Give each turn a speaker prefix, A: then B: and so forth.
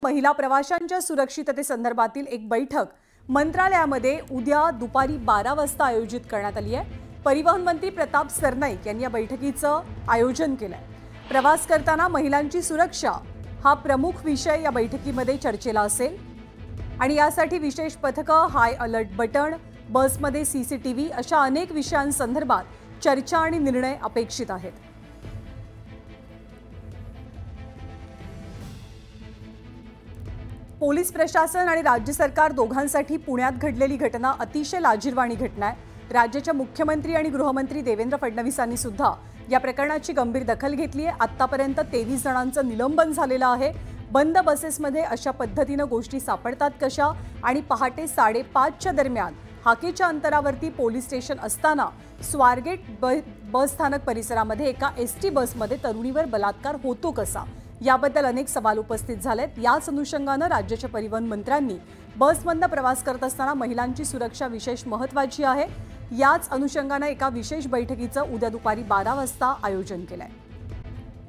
A: महिला प्रवाशांच्या सुरक्षिततेसंदर्भातील एक बैठक मंत्रालयामध्ये उद्या दुपारी 12 वाजता आयोजित करण्यात आली आहे। परिवहन मंत्री प्रताप सरनाईक यांनी या बैठकीचं आयोजन केलंय। प्रवास करताना महिलांची सुरक्षा हा प्रमुख विषय या बैठकीमध्ये चर्चेला असेल आणि यासाठी विशेष पथकं, हाय अलर्ट बटन, बसमध्ये सीसीटीव्ही अशा अनेक विषयांसंदर्भात चर्चा आणि निर्णय अपेक्षित आहेत। पोलीस प्रशासन आणि राज्य सरकार दोघांसाठी पुण्यात घडलेली घटना अतिशय लाजिरवाणी घटना आहे। राज्याचे मुख्यमंत्री आणि गृहमंत्री देवेंद्र फडणवीसांनी सुद्धा या प्रकरणाची गंभीर दखल घेतली आहे। आतापर्यंत 23 जणांचं निलंबन झालेलं आहे। बंद बसेसमध्ये अशा पद्धतीने गोष्टी सापडतात कशा आणि पहाटे 5:30च्या दरम्यान हाकेच्या अंतरावरती पोलीस स्टेशन असताना स्वारगेट बस स्थानक परिसरामध्ये एका एसटी बसमध्ये तरुणीवर बलात्कार होतो कसा, याबद्दल अनेक सवाल उपस्थित झालेत। याच अनुषंगाने राज्याच्या परिवहन मंत्र्यांनी बसमधून प्रवास करत असताना महिलांची सुरक्षा विशेष महत्त्वाची आहे, याच अनुषंगाने एका विशेष बैठकीचं उद्या दुपारी 12 वाजता आयोजन केलंय।